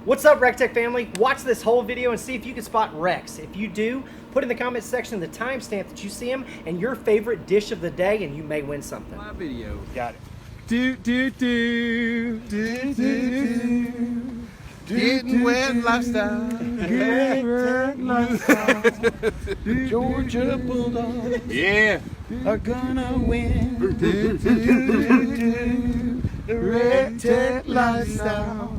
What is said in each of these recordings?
What's up, REC TEC family? Watch this whole video and see if you can spot Rex. If you do, put in the comments section the timestamp that you see him and your favorite dish of the day, and you may win something. My video. Got it. Getting wet lifestyle. Getting wet lifestyle. Georgia Bulldogs. Yeah. Are gonna win. The REC TEC lifestyle.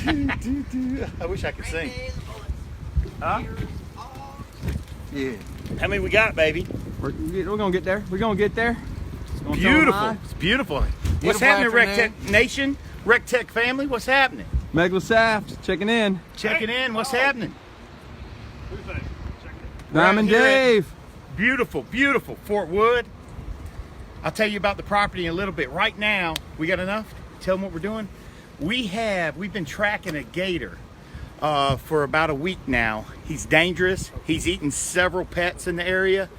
I wish I could sing. Huh? Yeah. How many we got, baby? We're gonna get there. We're gonna get there. Beautiful. It's beautiful. What's happening, REC TEC Nation? REC TEC family, what's happening? Megla Saft checking in. Checking in. What's happening? Diamond Right here at Dave. Beautiful, beautiful Fort Wood. I'll tell you about the property in a little bit. Right now, we got enough? Tell them what we're doing. We've been tracking a gator for about a week now. He's dangerous. He's eaten several pets in the area.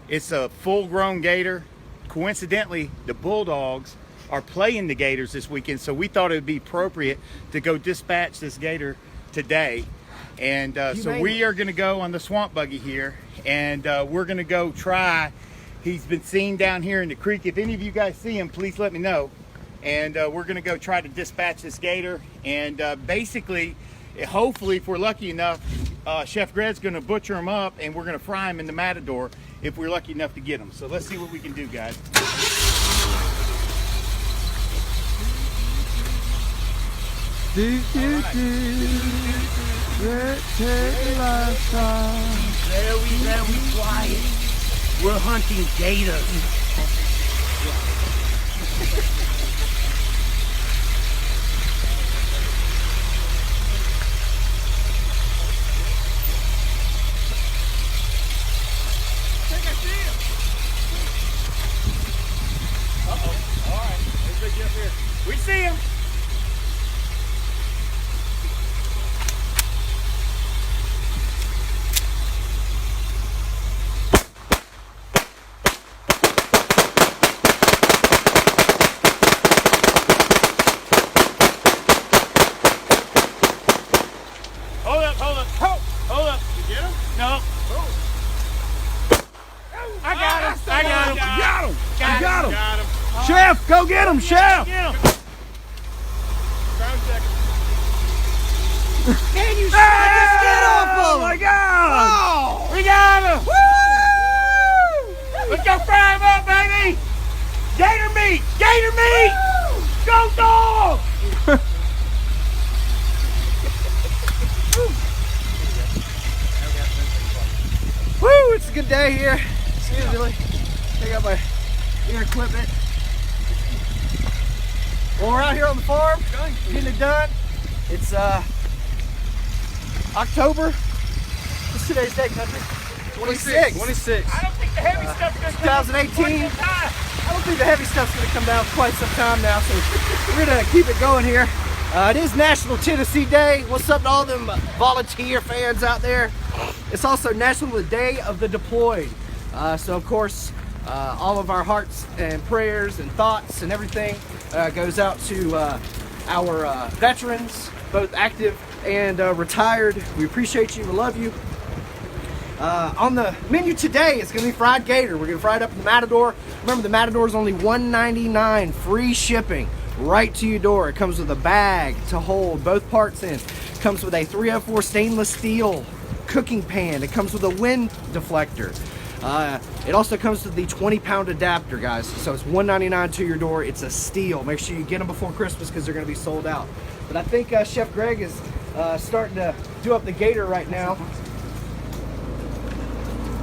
It's a full-grown gator. Coincidentally, the Bulldogs are playing the Gators this weekend, so we thought it would be appropriate to go dispatch this gator today. And so we are going to go on the swamp buggy here, and we're going to go try. He's been seen down here in the creek. If any of you guys see him, please let me know. And we're going to go try to dispatch this gator. And basically, hopefully, if we're lucky enough, Chef Greg's going to butcher him up, and we're going to fry him in the matador if we're lucky enough to get him. So let's see what we can do, guys. REC TEC lifestyle. Very quiet. We're hunting gators. Uh-oh. All right. Everybody get up here. We see him. Hold up. You get him? No. Oh. I got him. I got him. Chef, go get him, Chef. Get him. Man, you just get off him! Oh my God! Oh. We got him. Woo! Let's go fry him up, baby. Gator meat. Gator meat. Woo! Go dog. Woo, it's a good day here. Usually, take out my ear equipment. Well, we're out here on the farm, getting it done. It's October. What's today's date, country? 26. 26. I don't think the heavy stuff's gonna come 2018. I don't think the heavy stuff's gonna come down for quite some time now, so we're gonna keep it going here. It is National Tennessee Day. What's up to all them volunteer fans out there? It's also National Day of the Deployed. So of course, all of our hearts and prayers and thoughts and everything goes out to our veterans, both active and retired. We appreciate you, we love you. On the menu today, it's gonna be fried gator. We're gonna fry it up in the Matador. Remember, the Matador is only $1.99, free shipping right to your door. It comes with a bag to hold both parts in. It comes with a 304 stainless steel cooking pan. It comes with a wind deflector. It also comes with the 20-pound adapter, guys. So it's $1.99 to your door. It's a steal. Make sure you get them before Christmas because they're going to be sold out. But I think Chef Greg is starting to do up the gator right now.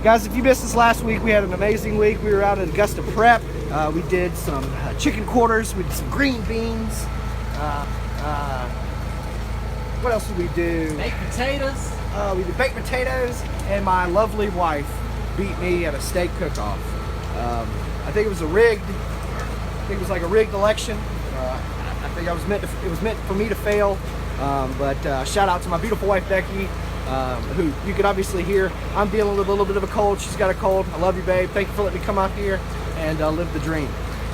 Guys, if you missed us last week, we had an amazing week. We were out at Augusta Prep. We did some chicken quarters. We did some green beans. What else did we do? Baked potatoes. We did baked potatoes, and my lovely wife beat me at a steak cook-off. I think it was rigged. I think it was like a rigged election. I think it was meant for me to fail. But shout out to my beautiful wife Becky, who you can obviously hear. I'm dealing with a little bit of a cold. She's got a cold. I love you, babe. Thank you for letting me come out here and live the dream.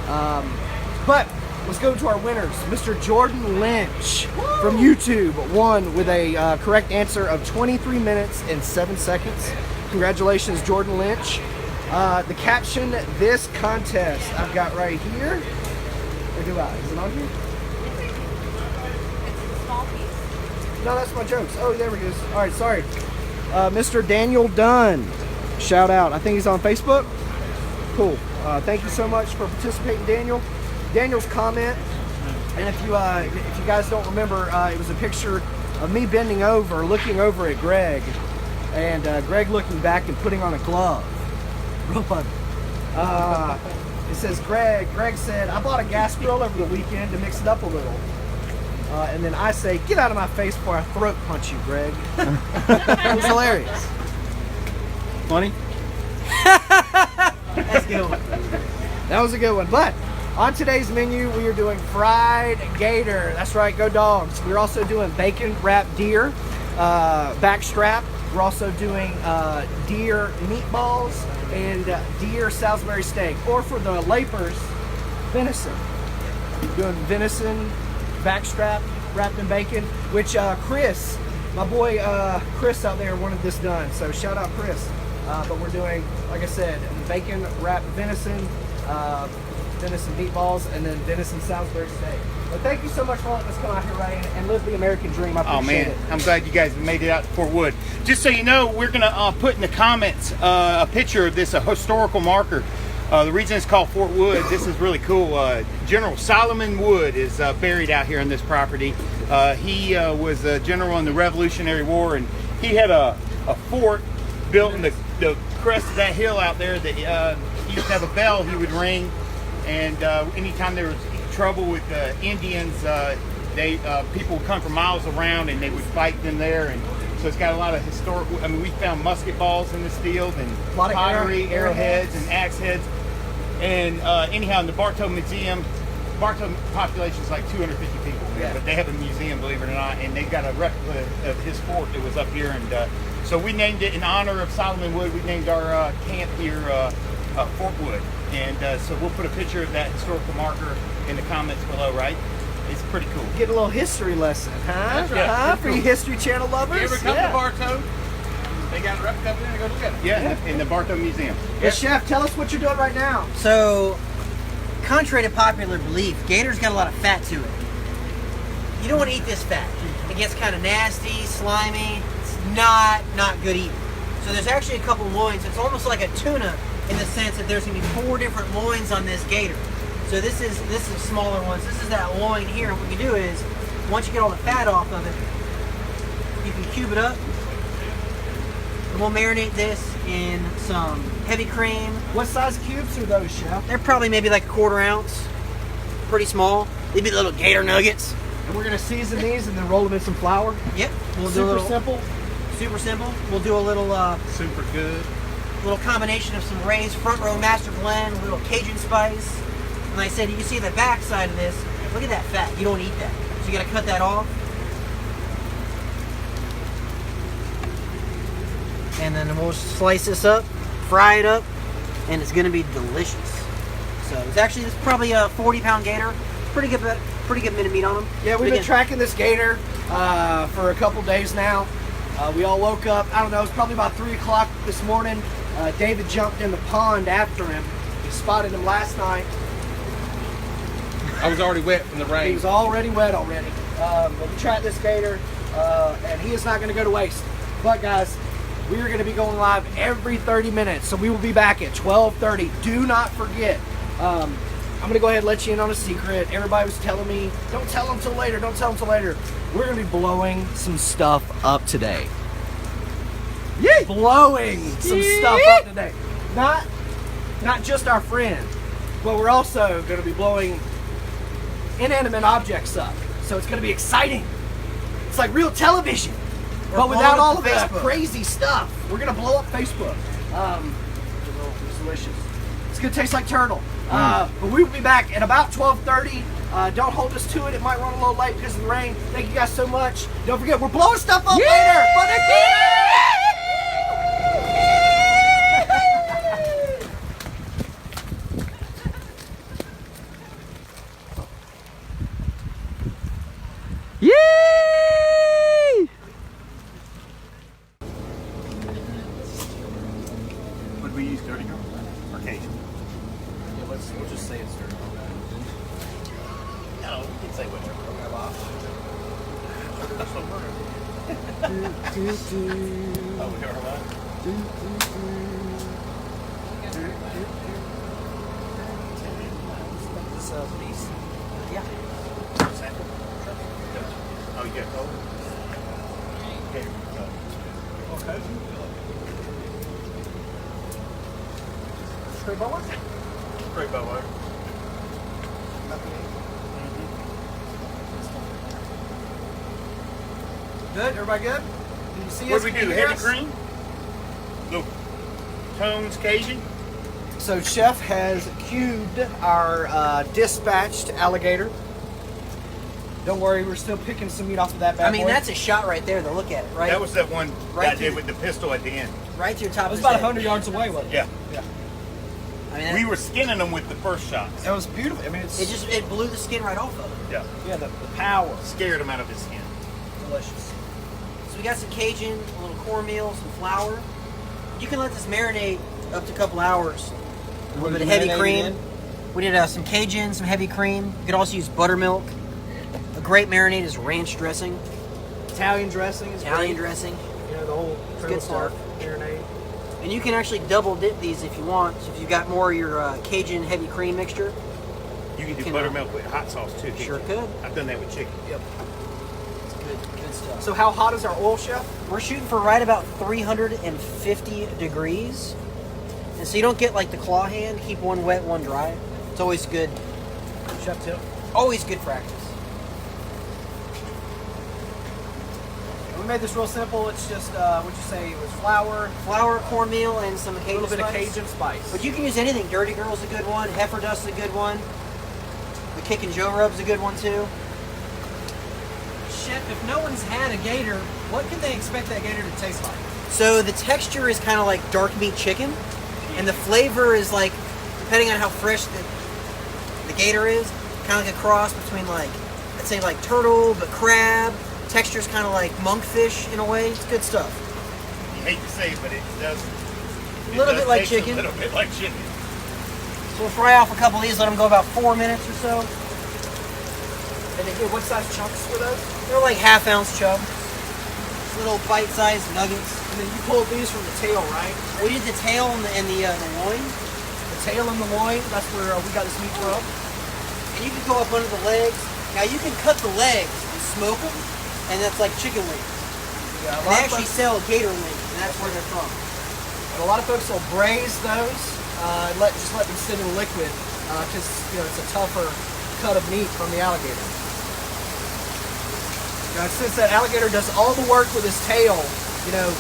But let's go to our winners. Mr. Jordan Lynch from YouTube won with a correct answer of 23 minutes and 7 seconds. Congratulations, Jordan Lynch. The caption, this contest, I've got right here. Or do I? Is it on here? It's a small piece. No, that's my jokes. Oh, there we go. All right, sorry. Mr. Daniel Dunn, shout out. I think he's on Facebook. Cool. Thank you so much for participating, Daniel. Daniel's comment, and if you guys don't remember, it was a picture of me bending over, looking over at Greg, and Greg looking back and putting on a glove. Real funny. It says Greg said, I bought a gas grill over the weekend to mix it up a little. And then I say, get out of my face before I throat punch you, Greg. It was hilarious. Funny? That's a good one. That was a good one. But on today's menu, we are doing fried gator. That's right, go dogs. We're also doing bacon wrapped deer backstrap. We're also doing deer meatballs and deer Salisbury steak. Or for the lapers, venison. We're doing venison backstrap wrapped in bacon, which Chris, my boy Chris out there wanted this done. So shout out Chris. But we're doing, like I said, bacon wrapped venison, venison meatballs, and then venison Salisbury steak. But thank you so much for letting us come out here, Ray, and live the American dream. I appreciate it. I'm glad you guys made it out to Fort Wood. Just so you know, we're gonna put in the comments a picture of this, a historical marker. The reason it's called Fort Wood, this is really cool. General Solomon Wood is buried out here on this property. He was a general in the Revolutionary War, and he had a fort built in the crest of that hill out there that he used to have a bell he would ring, and anytime there was trouble with Indians, people would come from miles around and they would fight them there. And so it's got a lot of historical, I mean, we found musket balls in this field and pottery, arrowheads and axe heads. And anyhow, in the Bartow Museum, Bartow population is like 250 people, Yeah. but they have a museum, believe it or not, and they've got a replica of his fort that was up here. And so we named it in honor of Solomon Wood. We named our camp here Fort Wood. And so we'll put a picture of that historical marker in the comments below, right? It's pretty cool. Get a little history lesson, huh? That's right. Huh? For you History Channel lovers? You ever come to Bartow? They got a replica up there and go look at it. Yeah, in the Bartow Museum. Hey, Chef, tell us what you're doing right now. So, contrary to popular belief, gator's got a lot of fat to it. You don't want to eat this fat. It gets kind of nasty, slimy. It's not good eating. So there's actually a couple loins. It's almost like a tuna in the sense that there's going to be 4 different loins on this gator. So this is smaller ones. This is that loin here. And what you do is, once you get all the fat off of it, you can cube it up. And we'll marinate this in some heavy cream. What size cubes are those, Chef? They're probably maybe like a 1/4 ounce. Pretty small. They'd be little gator nuggets. And we're going to season these and then roll them in some flour? Yep. We'll do a Super little, simple. Super simple. We'll do a little Super good. little combination of some Ray's Front Row Master Blend, a little Cajun spice. And like I said, you can see the back side of this. Look at that fat. You don't eat that. So you got to cut that off. And then we'll slice this up, fry it up, and it's going to be delicious. So it's actually, it's probably a 40-pound gator. Pretty good bit of meat on them. Yeah, we've been tracking this gator for a couple days now. We all woke up, I don't know, it was probably about 3 o'clock this morning. David jumped in the pond after him. He spotted him last night. I was already wet from the He rain. was already wet already. But we tracked this gator, and he is not going to go to waste. But guys, we are going to be going live every 30 minutes, so we will be back at 12:30. Do not forget. I'm going to go ahead and let you in on a secret. Everybody was telling me, don't tell them till later, don't tell them till later. We're going to be blowing some stuff up today. Yeah, blowing some stuff up today. Not just our friend, but we're also going to be blowing inanimate objects up. So it's going to be exciting. It's like real television, but without all of that crazy stuff. We're going to blow up Facebook. It's delicious. It's going to taste like turtle. But we will be back at about 12:30. Don't hold us to it. It might run a little late because of the rain. Thank you guys so much. Don't forget, we're blowing stuff up later. For the Oh, we got her line. Yeah. Sample? Oh, you got cold? Okay. Okay. Straight boa? Great bow. Good? Everybody good? Can you see What us? do we Can do? you hear Heavy us? cream? Little tones, Cajun? So Chef has cubed our dispatched alligator. Don't worry, we're still picking some meat off of that bad I mean, boy. that's a shot right there. Though, look at it, right? That was that one Right I to did the- with the pistol at the end. right to the top. It was of his about head. 100 yards away, wasn't it? Yeah. Yeah. I mean, We were skinning them with the first shots. It was beautiful. I mean, it's it blew the skin right off of it. Yeah. yeah, the power. Scared him out of his skin. Delicious. So we got some Cajun, a little cornmeal, some flour. You can let this marinate up to a couple hours. A little bit of heavy cream. We did some Cajun, some heavy cream. You could also use buttermilk. A great marinade is ranch dressing, Italian dressing is Italian great. dressing, You know, the whole good stuff. marinade. and you can actually double dip these if you want. So if you've got more of your Cajun heavy cream mixture, You can do Can, buttermilk with hot sauce too. can't sure you? could. I've done that with chicken. Yep. It's good stuff. So how hot is our oil, Chef? We're shooting for right about 350 degrees. And so you don't get like the claw hand, keep one wet, one dry. It's always good. Chef tip. Always good practice. And we made this real simple. It's just, what'd you say? It was flour, Flour, cornmeal, and some a Cajun little bit of spice. Cajun spice. But you can use anything. Dirty Girl's a good one. Heifer Dust's a good one. The Kick and Joe Rub's a good one too. Chef, if no one's had a gator, what can they expect that gator to taste like? So the texture is kind of like dark meat chicken, and the flavor is like, depending on how fresh the gator is, kind of like a cross between like, I'd say like turtle, but crab. Texture's kind of like monkfish in a way. It's good stuff. You hate to say it, but it does. A little bit like taste chicken. A little bit like chicken. So we'll fry off a couple of these, let them go about 4 minutes or so. And again, what size chunks were those? They're like half-ounce chub. Little bite-sized nuggets. And then you pulled these from the tail, right? We did the tail and the loin. The tail and the loin, that's where we got this meat from. And you can go up under the legs. Now you can cut the legs and smoke them, and that's like chicken wings. Yeah, And they actually sell gator wings, and that's where they're from. a lot of folks will braise those, just let them sit in liquid, because it's a tougher cut of meat from the alligator. Now, since that alligator does all the work with his tail,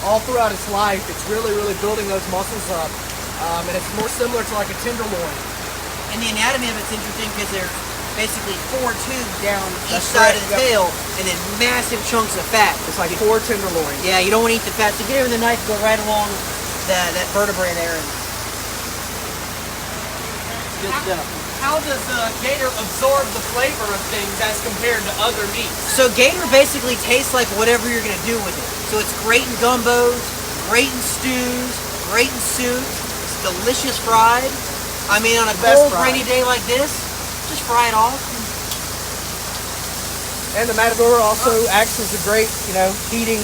all throughout its life, it's really, really building those muscles up, and it's more similar to like a tenderloin. And the anatomy of it's interesting because they're basically 4 tubes down each That's side correct, of the yep. tail, and then massive chunks of fat. It's like 4 tenderloins. Yeah, you don't want to eat the fat. So get it with a knife, go right along that vertebrae there. And good stuff. How does gator absorb the flavor of things as compared to other meats? So gator basically tastes like whatever you're gonna do with it. So it's great in gumbos, great in stews, great in soups. It's delicious fried. I mean, on a Best cold, fried. rainy day like this, just fry it off. And the Matador also acts as a great, heating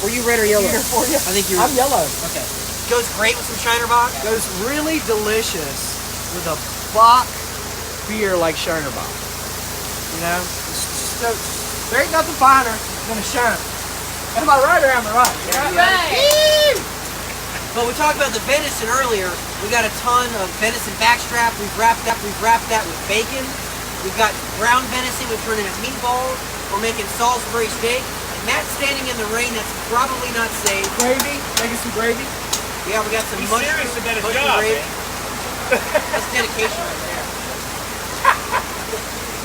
Were you red or yellow? heater for you. I think you're. I'm yellow. Okay. Goes great with some Shiner Bock. Goes really delicious with a Bock beer like Shiner Bock. There ain't nothing finer than a Shiner. Am I right or am I right? Right. But we talked about the venison earlier. We got a ton of venison backstrap. We've wrapped that with bacon. We've got ground venison. We've turned it into meatballs. We're making Salisbury steak. And Matt's standing in the rain. That's probably not safe. Gravy, making some gravy. Yeah, we got some He's mushroom, serious about his mushroom job, gravy. man. That's dedication right there.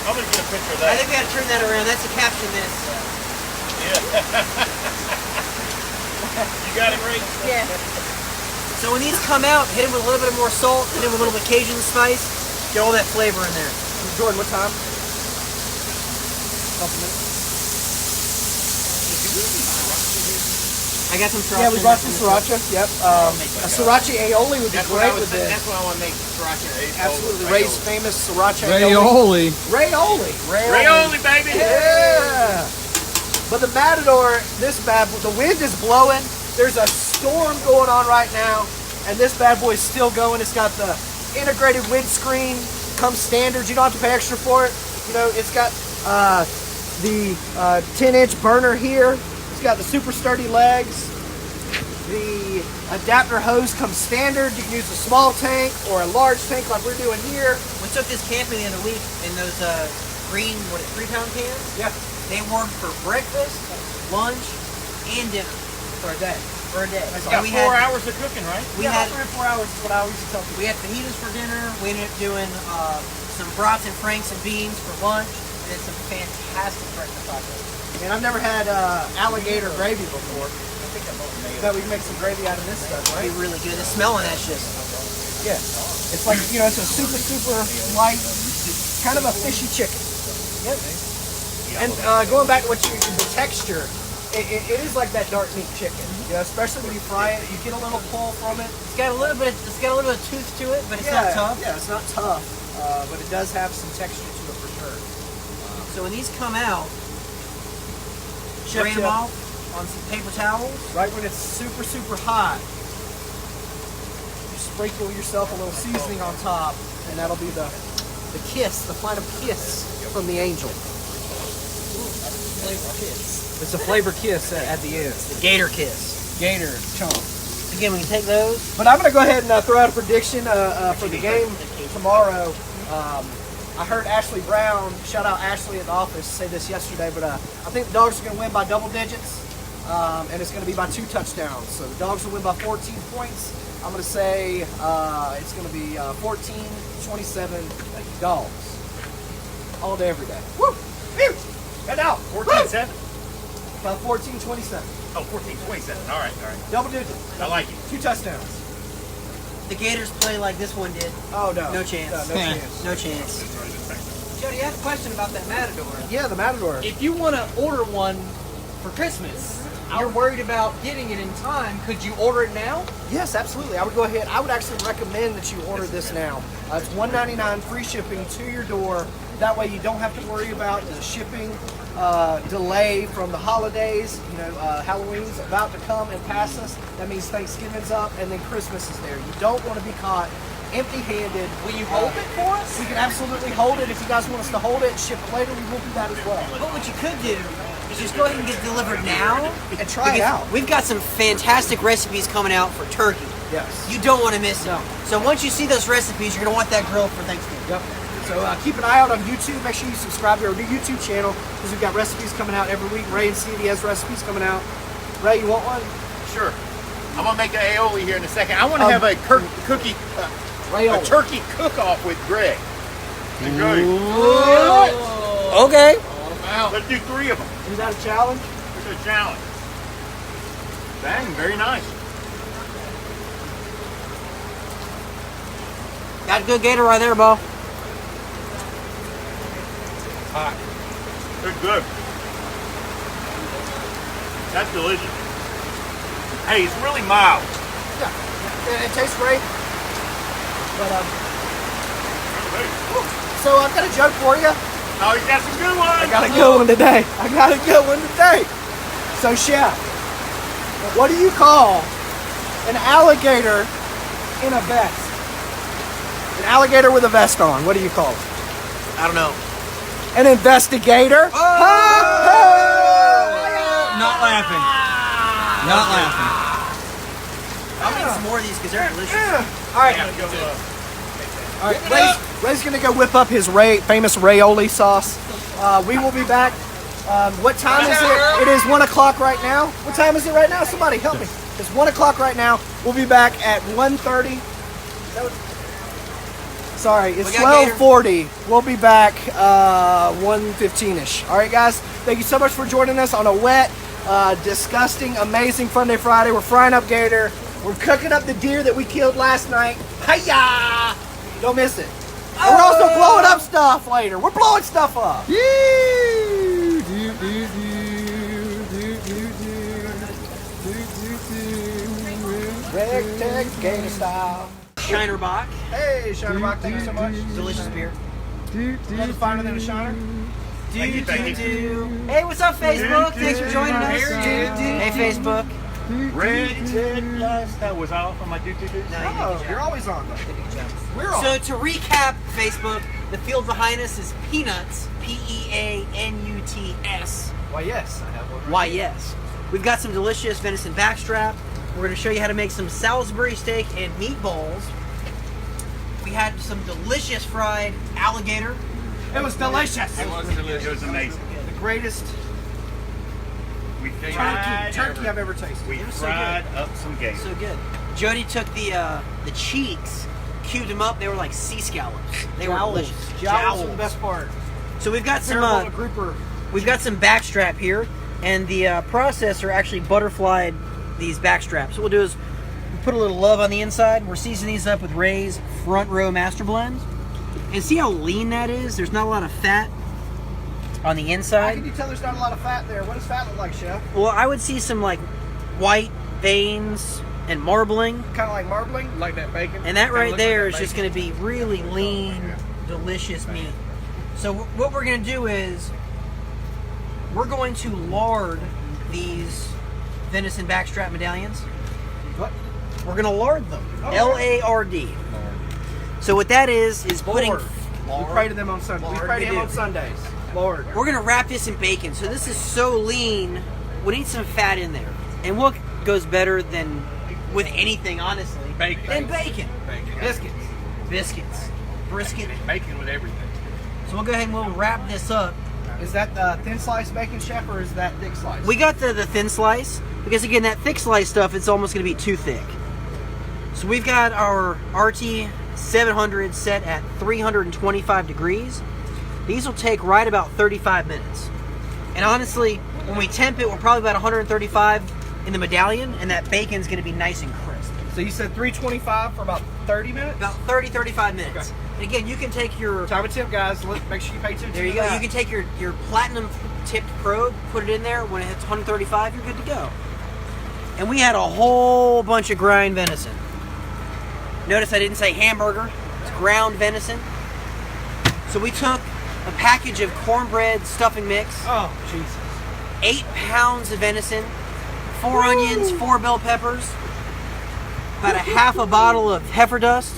I'm gonna get a picture of I that. think we got to turn that around. That's a caption this. You got it, Ray? Yeah. So when these come out, hit them with a little bit more salt, hit them with a little bit of Cajun spice, get all that flavor in there. Jordan, what time? Couple minutes. I got some sriracha. Yeah, we brought some sriracha. Yep. A sriracha aioli would be That's what I great was with saying. this. That's what I want to make. Sriracha. Absolutely. Ray's famous sriracha Aioli. Rayoli. Rayoli, baby. Yeah. But the Matador, the wind is blowing. There's a storm going on right now, and this bad boy is still going. It's got the integrated windscreen, comes standard. You don't have to pay extra for it. You know, it's got the 10-inch burner here. It's got the super sturdy legs. The adapter hose comes standard. You can use a small tank or a large tank like we're doing here. We took this camping the other week in those green, 3-pound cans. Yeah. They work for breakfast, lunch, and dinner. For a day. It's got 4 hours of cooking, right? We had 3 or 4 hours is what I always tell people. We had fajitas for dinner. We ended up doing some brats and franks and beans for lunch. And it's some fantastic breakfast tacos. And I've never had alligator gravy before. That we can make some gravy out of this stuff, right? It'd be really good. The smell of that's just Yeah. It's like, you know, it's a super light, kind of a fishy chicken. Yep. And going back to the texture, it is like that dark meat chicken. You know, especially when you fry it, you get a little pull from it. it's got a little bit of tooth to it, but it's not tough. Yeah, it's not tough, but it does have some texture to it for sure. So when these come out, Chef drain them tip. off on some paper towels. Right when it's super hot, you sprinkle yourself a little seasoning on top, and that'll be the kiss, the final kiss from the angel. Flavor kiss. It's a flavor kiss at the end. The Gator kiss. Gator chomp. Again, we can take those. But I'm going to go ahead and throw out a prediction for the game tomorrow. I heard Ashley Brown, shout out Ashley at the office, say this yesterday, but I think the dogs are going to win by double digits, and it's going to be by 2 touchdowns. So the dogs will win by 14 points. I'm going to say it's going to be 14-27 dogs. All day, every day. Woo! Woo! Get out! 14-7? By 14-27. Oh, 14-27. All right. Double digits. I like it. 2 touchdowns. The Gators play like this one did. Oh, no. No chance. No chance. No chance. Jody, I have a question about that Matador. Yeah, the Matador. If you want to order one for Christmas, you're worried about getting it in time, could you order it now? Yes, absolutely. I would go ahead. I would actually recommend that you order this now. It's $1.99 free shipping to your door. That way you don't have to worry about the shipping delay from the holidays. You know, Halloween's about to come and pass us. That means Thanksgiving's up and then Christmas is there. You don't want to be caught empty-handed. Will you hold it for us? We can absolutely hold it. If you guys want us to hold it and ship it later, we will do that as well. But what you could do is just go ahead and get it delivered now. And try it Because out. We've got some fantastic recipes coming out for turkey. Yes. You don't want to miss them. No. So once you see those recipes, you're going to want that grilled for Thanksgiving. Yep. So keep an eye out on YouTube. Make sure you subscribe to our new YouTube channel because we've got recipes coming out every week. Ray and Stevie has recipes coming out. Ray, you want one? Sure. I'm gonna make an aioli here in a second. I want to have a turkey cook-off with Greg and Jody. Okay. Let's do 3 of them. Is that a challenge? It's a challenge. Bang, very nice. Got a good Gator right there, Bo. Hot. It's good. That's delicious. Hey, it's really mild. Yeah. It tastes great. But so I've got a joke for you. Oh, you got some good ones. I got a good one today. So chef, what do you call an alligator in a vest? An alligator with a vest on. What do you call it? I don't know. An investigator. Not laughing. Not laughing. I'll make some more of these because they're delicious. All right. All right. Ray's gonna go whip up his famous Raioli sauce. We will be back. What time is it? It is 1 o'clock right now. What time is it right now? Somebody help me. It's 1 o'clock right now. We'll be back at 1:30. Sorry, it's 12:40. We'll be back 1:15ish. All right, guys. Thank you so much for joining us on a wet, disgusting, amazing Funday Friday. We're frying up gator. We're cooking up the deer that we killed last night. Hiya! Don't miss it. And we're also blowing up stuff later. We're blowing stuff up. REC TEC Gator style. Shiner Bock. Hey, Shiner Bock, thank you so much. Delicious beer. Nothing finer than a Shiner. Hey, what's up, Facebook? Thanks for joining us. Hey, Facebook. Ray TEC lifestyle was off on my do. Oh, you're always on. We're on. So to recap, Facebook, the field behind us is Peanuts, Peanuts. Why, yes, I have one. Why, yes. We've got some delicious venison backstrap. We're going to show you how to make some Salisbury steak and meatballs. We had some delicious fried alligator. It was delicious. It was amazing. The greatest We turkey I've ever tasted. We It was so fried up some gator. So good. Jody took the cheeks, cubed them up. They were like sea scallops. They were delicious. Jowls are the best part. So we've got some Terrible grouper. we've got some backstrap here, and the processor actually butterflied these backstraps. So what we'll do is we'll put a little love on the inside. We're seasoning these up with Ray's Front Row Master Blend. And see how lean that is? There's not a lot of fat on the How inside. can you tell there's not a lot of fat there? What does fat look like, Chef? Well, I would see some like white veins and marbling. Kind of like marbling? Like that bacon. And that right Kinda there look is like just going to be really lean, delicious meat. So what we're going to do is we're going to lard these venison backstrap medallions. What? We're going to lard them. Oh. L-A-R-D. So what that is putting... Lord. We pray to them on Sundays. We pray to him on Sundays. Lord. We're going to wrap this in bacon. So this is so lean, we need some fat in there. And what goes better than with anything, honestly? Bacon. Than bacon. Bacon. Biscuits. Biscuits. Brisket. Bacon with everything. So we'll go ahead and we'll wrap this up. Is that thin slice bacon, Chef, or is that thick slice? We got the thin slice, because again, that thick slice stuff, it's almost going to be too thick. So we've got our RT 700 set at 325 degrees. These will take right about 35 minutes. And honestly, when we temp it, we're probably about 135 in the medallion, and that bacon's going to be nice and crisp. So you said 325 for about 30 minutes? About 30-35 minutes. Okay. And again, you can take your... Time of tip, guys. Make sure you pay attention There you to go. that. You can take your platinum tipped probe, put it in there. When it hits 135, you're good to go. And we had a whole bunch of grind venison. Notice I didn't say hamburger. It's ground venison. So we took a package of cornbread stuffing mix, Oh, Jesus. 8 pounds of venison, 4 onions, 4 bell peppers, about a half a bottle of heifer dust,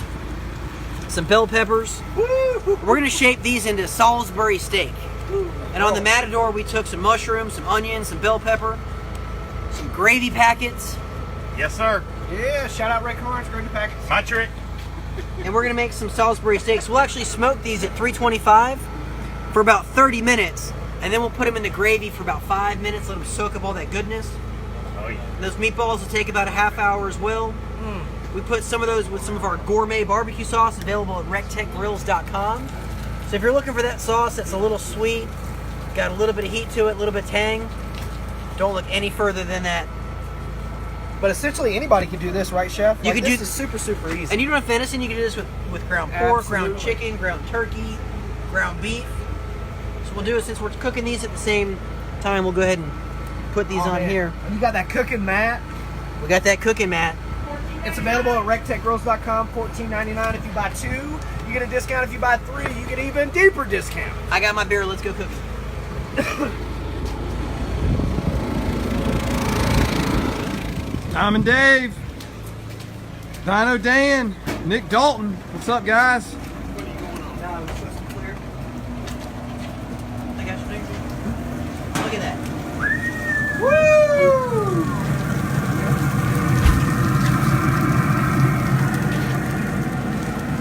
some bell peppers. We're going to shape these into Salisbury steak. And on the Matador, we took some mushrooms, some onions, some bell pepper, some gravy packets, Yes, sir. Yeah, shout out Ray Carnes, Greg and Packets. My trick. and we're going to make some Salisbury steaks. We'll actually smoke these at 325 for about 30 minutes, and then we'll put them in the gravy for about 5 minutes, let them soak up all that goodness. Oh, yeah. And those meatballs will take about a half hour as well. We put some of those with some of our gourmet barbecue sauce available at rectechgrills.com. So if you're looking for that sauce that's a little sweet, got a little bit of heat to it, a little bit of tang, don't look any further than that. But essentially, anybody can do this, right, Chef? You could this do- is super, super easy. And you don't have venison, you can do this with ground pork, ground Absolutely. chicken, ground turkey, ground beef. So we'll do it since we're cooking these at the same time. We'll go ahead and put these Oh, on man. here. And you got that cooking mat. We got that cooking mat. It's available at rectechgrills.com, $14.99 if you buy 2. You get a discount if you buy 3. You get even deeper discount. I got my beer, let's go cooking. Tom and Dave, Dino Dan, Nick Dalton. What's up, guys? I got your finger. Look at that.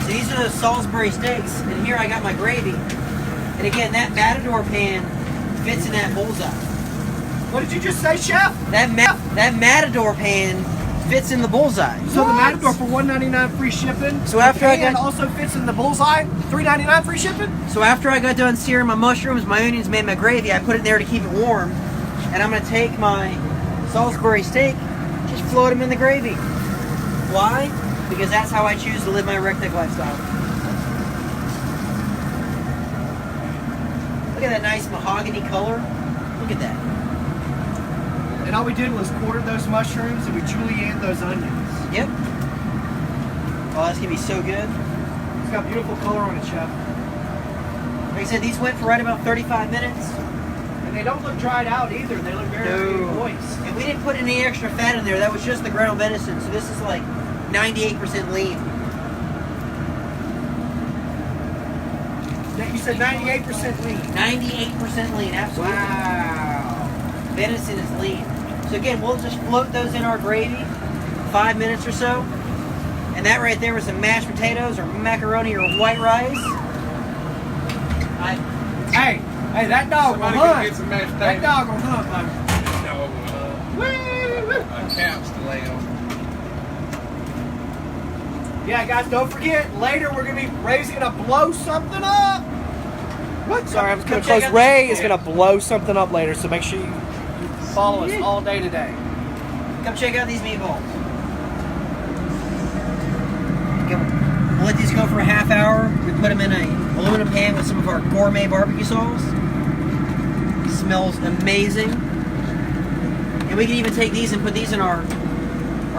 So these are the Salisbury steaks, and here I got my gravy. And again, that Matador pan fits in that bullseye. What did you just say, Chef? That Matador pan fits in the bullseye. So the Matador for $1.99 free shipping. So after I and got- also fits in the bullseye, $3.99 free shipping. So after I got done searing my mushrooms, my onions, made my gravy, I put it in there to keep it warm. And I'm gonna take my Salisbury steak, just float them in the gravy. Why? Because that's how I choose to live my REC TEC lifestyle. Look at that nice mahogany color. Look at that. And all we did was quarter those mushrooms and we julienne those onions. Yep. Oh, that's gonna be so good. It's got beautiful color on it, Chef. Like I said, these went for right about 35 minutes. And they don't look dried out either. They look very moist. And we didn't put any extra fat in there. That was just the ground venison. So this is like 98% lean. You said 98% lean. 98% lean, absolutely. Wow. Venison is lean. So again, we'll just float those in our gravy, 5 minutes or so. And that right there was some mashed potatoes or macaroni or white rice. Hey, that dog will Somebody hunt. go get some mashed That potatoes. dog will hunt, buddy. No, a couch to lay on. Yeah, guys, don't forget, later we're going to be Ray's going to blow something up. What? Sorry, I'm just going to close. Ray is going to blow something up later, so make sure you follow us all day today. Come check out these meatballs. Okay, we'll let these go for a half hour. We put them in an aluminum pan with some of our gourmet barbecue sauce. Smells amazing. And we can even take these and put these in our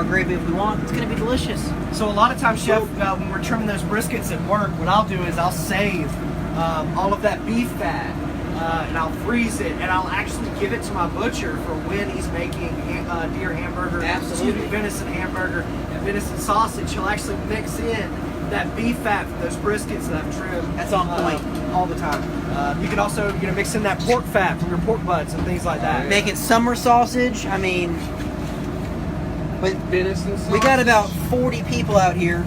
gravy if we want. It's going to be delicious. So a lot of times, Chef, when we're trimming those briskets at work, what I'll do is I'll save all of that beef fat and I'll freeze it, and I'll actually give it to my butcher for when he's making deer hamburger, venison hamburger, and venison sausage. He'll actually mix in that beef fat from those briskets that I've trimmed. That's on point. All the time. You can also mix in that pork fat from your pork butts and things like that. Making summer sausage, I mean, but Venison we got about 40 people out here,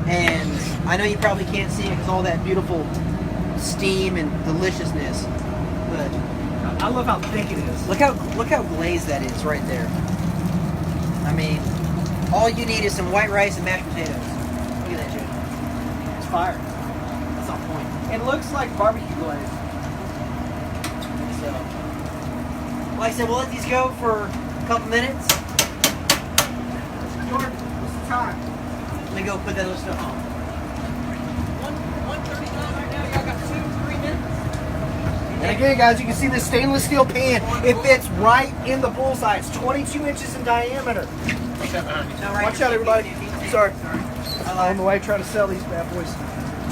and I know you probably can't see it because all that beautiful steam and deliciousness, but I love how thick it is. look how glazed that is right there. I mean, all you need is some white rice and mashed potatoes. Look at that, Jody. It's fire. That's on point. It looks like barbecue glaze. So, like I said, we'll let these go for a couple minutes. Jordan, what's the time? Let me go put that other stuff on. 1:39 right now. Y'all got 2-3 minutes. And again, guys, you can see this stainless steel pan. It fits right in the bullseye. It's 22 inches in diameter. No, right Watch here. out, everybody. Sorry. I'm on the way trying to sell these bad boys.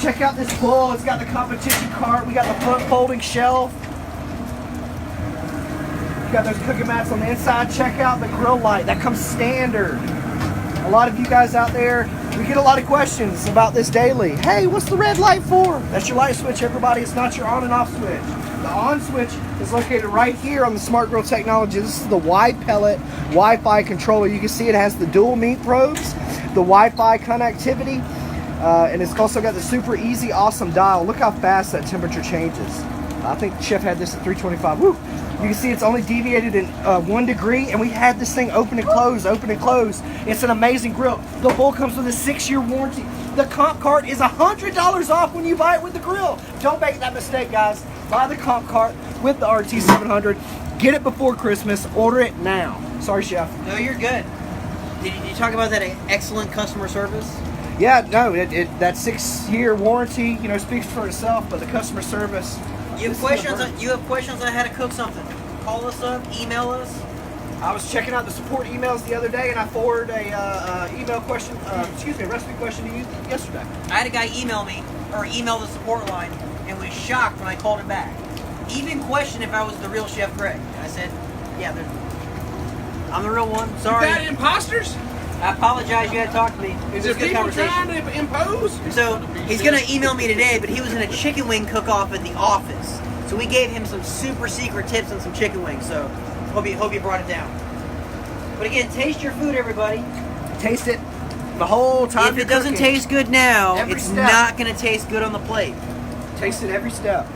Check out this bowl. It's got the competition cart. We got the front folding shelf. You got those cooking mats on the inside. Check out the grill light. That comes standard. A lot of you guys out there, we get a lot of questions about this daily. Hey, what's the red light for? That's your light switch, everybody. It's not your on and off switch. The on switch is located right here on the Smart Grill technology. This is the wide pellet Wi-Fi controller. You can see it has the dual meat probes, the Wi-Fi connectivity, and it's also got the super easy, awesome dial. Look how fast that temperature changes. I think Chef had this at 325. Woo! You can see it's only deviated in 1 degree, and we had this thing open and close, open and close. It's an amazing grill. The bull comes with a 6-year warranty. The comp cart is $100 off when you buy it with the grill. Don't make that mistake, guys. Buy the comp cart with the RT700. Get it before Christmas. Order it now. Sorry, Chef. No, you're good. Did you talk about that excellent customer service? Yeah, no, that 6-year warranty, speaks for itself, but the customer service. You have questions on how to cook something? Call us up, email us. I was checking out the support emails the other day, and I forwarded a recipe question to you yesterday. I had a guy email the support line and was shocked when I called him back. Even questioned if I was the real Chef Greg. And I said, yeah, I'm the real one. Sorry. You got imposters? I apologize you had to talk to me. Is It there was a good people conversation. trying to impose? So he's going to email me today, but he was in a chicken wing cook-off at the office. So we gave him some super secret tips on some chicken wings. So hope you brought it down. But again, taste your food, everybody. Taste it the whole time. If it doesn't taste good now, Every it's step. not going to taste good on the plate. Taste it every step.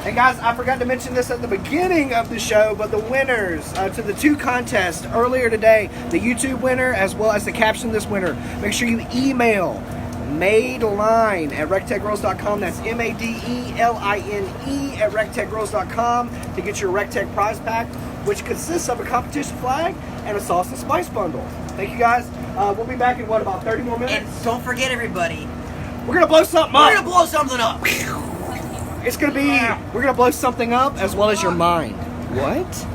And guys, I forgot to mention this at the beginning of the show, but the winners to the 2 contests earlier today, the YouTube winner as well as the caption this winner, make sure you email madeline@rectechgrills.com. That's MADELINE at rectechgrills.com to get your REC TEC prize pack, which consists of a competition flag and a sauce and spice bundle. Thank you, guys. We'll be back in about 30 more minutes. And don't forget, everybody, We're gonna blow something we're up. going to blow something up. It's gonna be. We're gonna blow something up as well as your mind. What?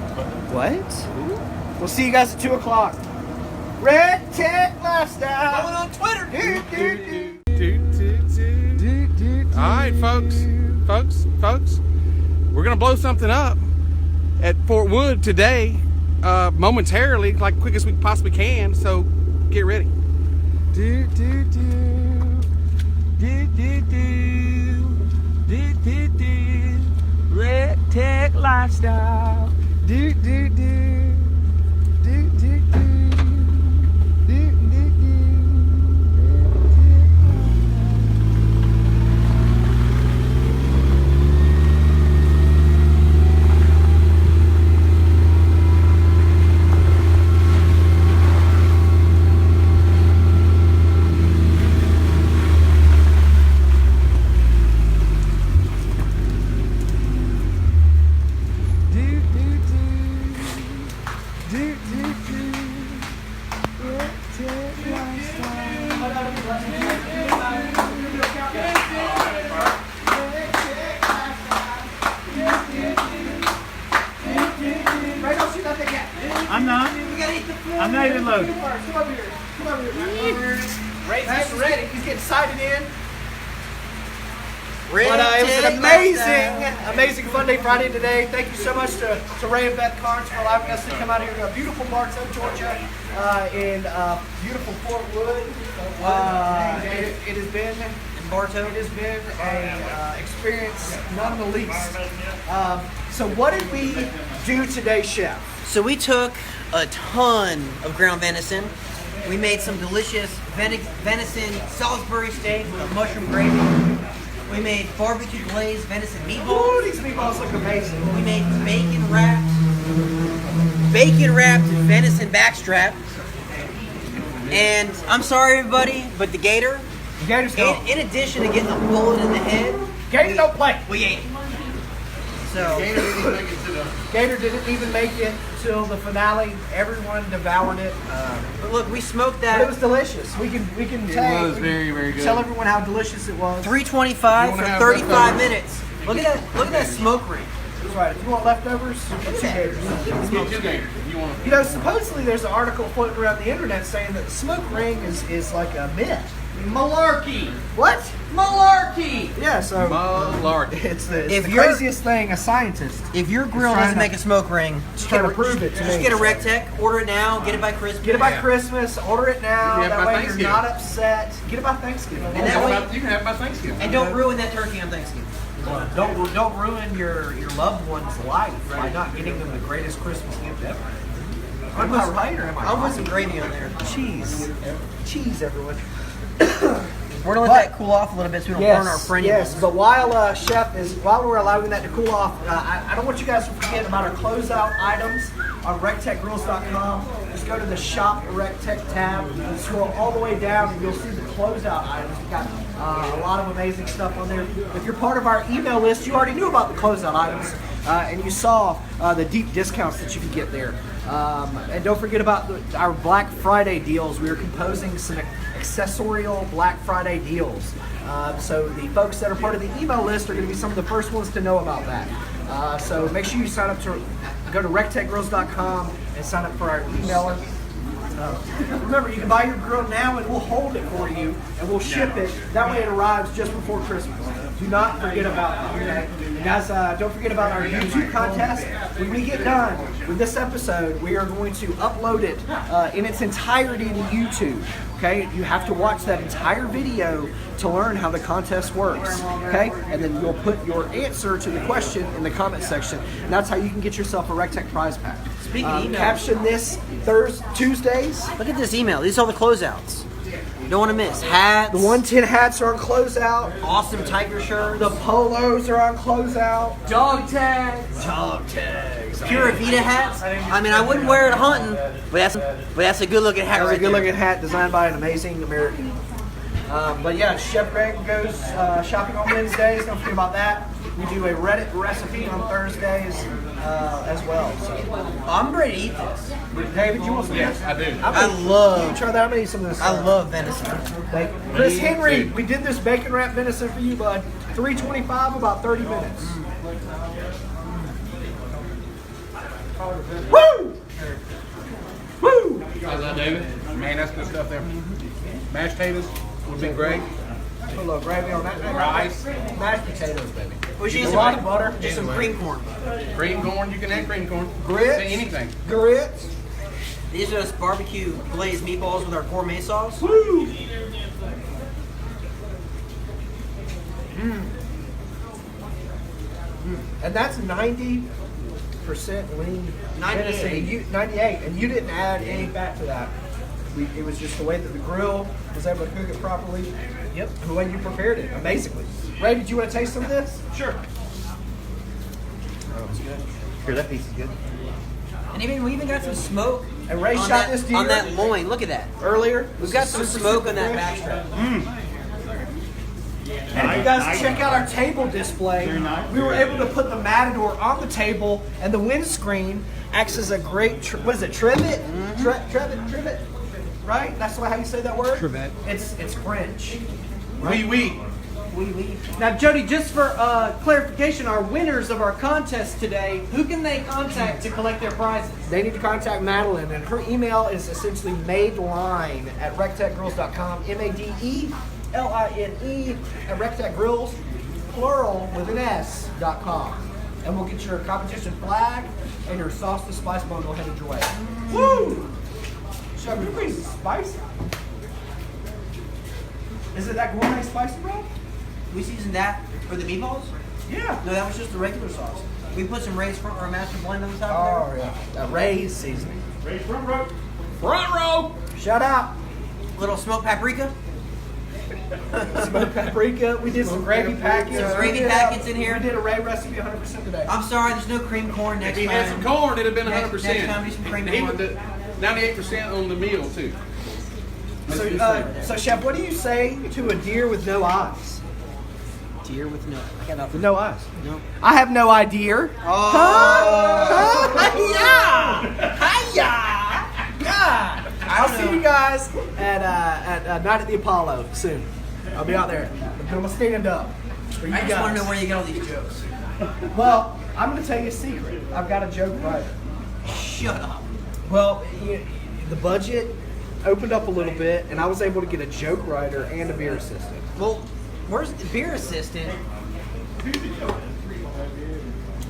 We'll see you guys at 2 o'clock. REC TEC Lifestyle. Going on Twitter. right, folks. We're gonna blow something up at Fort Wood today, momentarily, like quick as we possibly can. So get ready. Do do do do do do do do REC TEC lifestyle. Do do do do do do do do do. I'm not even loaded. Come over here. Ray's ready. He's getting sighted in. But it was an amazing Funday Friday today. Thank you so much to Ray and Beth Carnes for allowing us to come out here to beautiful Bartow, Georgia, in beautiful Fort Wood. It has been in Bartow. It has been a experience, none the least. So what did we do today, Chef? So we took a ton of ground venison. We made some delicious venison Salisbury steak with a mushroom gravy. We made barbecue glazed venison meatballs. Ooh, these meatballs look amazing. We made bacon wrapped venison backstrap. And I'm sorry everybody, but the Gator, Gator's gone. in addition to getting a bullet in the head, Gator don't play. we ate it. So Gator didn't even make it till the finale. Everyone devoured it. but look, we smoked But it that was delicious. We can very, very good. tell everyone how delicious it was. 325 You for wanna have 35 leftovers? minutes. Look at that smoke ring. That's right. If you want leftovers, get two Gators. Get two Gators. You want You know, supposedly there's an article floating around the internet saying that the smoke ring is like a myth. Malarkey. What? Malarkey. Yeah, so Malarkey. it's the If you're- craziest thing. A scientist. If your grill trying doesn't to- make a smoke ring, just trying get to a, prove it to just me. get a REC TEC, order it now, get it by Christmas. Get it by Yeah. Christmas. Order it now. You can have it That by way you're Thanksgiving. not upset. Get it by Thanksgiving. And that way- You can have it by Thanksgiving. And don't ruin that turkey on Thanksgiving. Don't ruin your loved one's life by not getting them the greatest Christmas gift ever. Am I right or am I I'll put wrong? some gravy on there. Cheese, everyone. We're gonna let that cool off a little bit so we don't burn our friend. Yes, but while we're allowing that to cool off, I don't want you guys to forget about our closeout items on RECTECGrills.com. Just go to the Shop REC TEC tab and scroll all the way down, and you'll see the closeout items. We've got a lot of amazing stuff on there. If you're part of our email list, you already knew about the closeout items, and you saw the deep discounts that you can get there. And don't forget about our Black Friday deals. We are composing some accessorial Black Friday deals. So the folks that are part of the email list are going to be some of the first ones to know about that. So make sure you sign up to go to RECTECGrills.com and sign up for our emailer. Remember, you can buy your grill now and we'll hold it for you and we'll ship it. That way it arrives just before Christmas. Do not forget about that, okay? And guys, don't forget about our YouTube contest. When we get done with this episode, we are going to upload it in its entirety to YouTube. Okay, you have to watch that entire video to learn how the contest works. Okay, and then you'll put your answer to the question in the comment section, and that's how you can get yourself a REC TEC prize pack. Speaking of email, Caption this Tuesdays. look at this email. These are all the closeouts. You don't want to miss hats. The 110 hats are on closeout. awesome tiger shirts. The polos are on closeout. Dog tags. Pura Vida hats. I mean, I wouldn't wear it hunting, but that's a good looking hat. That's right a good there. looking hat designed by an amazing American. But yeah, Chef Greg goes shopping on Wednesdays. Don't forget about that. We do a Reddit recipe on Thursdays as well. So, I'm ready to eat this. David, you want some? Yes, I do. You try that. I'm gonna eat some of this. I love venison. Chris Henry, we did this bacon wrapped venison for you, bud. $3.25, about 30 minutes. Woo! Woo! How's that, David? Man, that's good stuff there. Mashed potatoes would be great. Put a little gravy on that. Rice. Mashed potatoes, baby. We should A use lot some of butter. Just some cream corn. Cream corn, you can add cream corn. Grits. Say anything. Grits. These are just barbecue glazed meatballs with our gourmet sauce. Woo! And that's 90% lean. 98. 98, and you didn't add any fat to that. It was just the way that the grill was able to cook it properly. Yep. And the way you prepared it, amazingly. Ray, did you want to taste some of this? Sure. Oh, it's good. Here, that piece is good. And we even got some smoke. And Ray on shot that, this deer on that loin. Look at that. earlier. We've got some smoke on that backstrap. And if you guys check out our table display, we were able to put the Matador on the table, and the windscreen acts as a great, what is it, trivet? Trivet? Right? That's how you say that word? Trivet. It's French. Oui. Now, Jody, just for clarification, our winners of our contest today, who can they contact to collect their prizes? They need to contact Madeline, and her email is essentially madeline@rectechgrills.com, MADELINE at rectechgrills, plural with an S.com. And we'll get your competition flag and your sauce to spice bundle headed your way. Woo! Chef, your piece is spicy. Is it that gourmet spicy, bro? We seasoned that for the meatballs? Yeah. No, that was just the regular sauce. We put some Ray's front or master blend on the top Oh, of yeah. That Ray's seasoning. Ray's front row. Front row. Shout out. there. Little smoked paprika. Smoked paprika. We did some gravy packets. Some gravy We did, packets in here. We did a Ray recipe 100% today. I'm sorry, there's no cream corn next If he time. had some corn, it'd have been Next 100%. time, do some cream He corn. would 98% on the meal too. So, Chef, what do you say to a deer with no eyes? Deer with no. I got nothing. No eyes. No. I have no idea. Oh. Yeah. I'll see you guys at Night at the Apollo soon. I'll be out there. I'm gonna stand up for you I just guys. want to know where you get all these jokes. Well, I'm gonna tell you a secret. I've got a joke writer. Shut up. Well, the budget opened up a little bit, and I was able to get a joke writer and a beer assistant. Well, where's the beer assistant?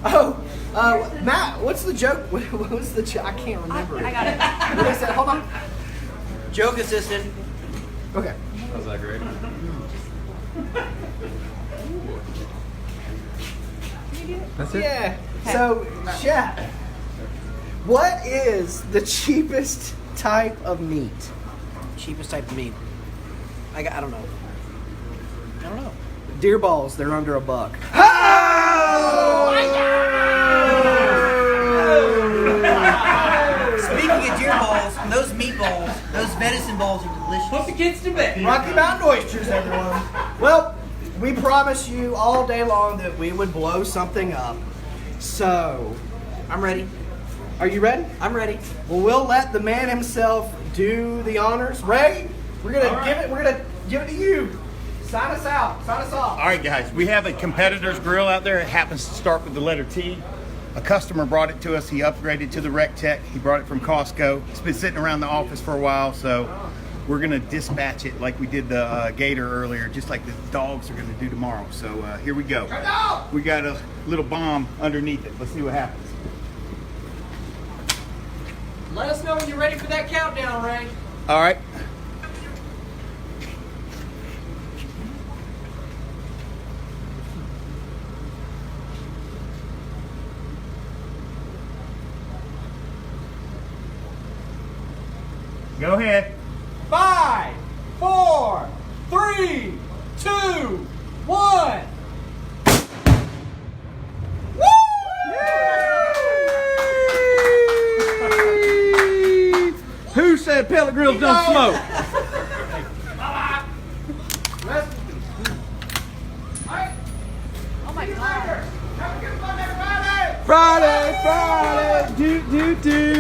Oh, Matt, what's the joke? What was the joke? I can't remember. I got it. What did I say? Hold on. Joke assistant. Okay. Was that great? That's it? Yeah. So, Chef, what is the cheapest type of meat? Cheapest type of meat. I don't know. I don't know. Deer balls, they're under $1. Speaking of deer balls, those meatballs, those venison balls are delicious. Put the kids to bed. Rocky Mountain oysters, everyone. Well, we promised you all day long that we would blow something up. So, I'm ready. are you ready? I'm ready. Well, we'll let the man himself do the honors. Ray, we're gonna give it to you. Sign us out. Sign us off. All right, guys, we have a competitor's grill out there. It happens to start with the letter T. A customer brought it to us. He upgraded to the REC TEC. He brought it from Costco. It's been sitting around the office for a while, so we're going to dispatch it like we did the Gator earlier, just like the dogs are going to do tomorrow. So here we go. We got a little bomb underneath it. Let's see what happens. Let us know when you're ready for that countdown, Ray. All right. Go ahead. 5, 4, 3, 2, 1. Who said pellet grills don't smoke? Oh my god. Friday, do, do, do.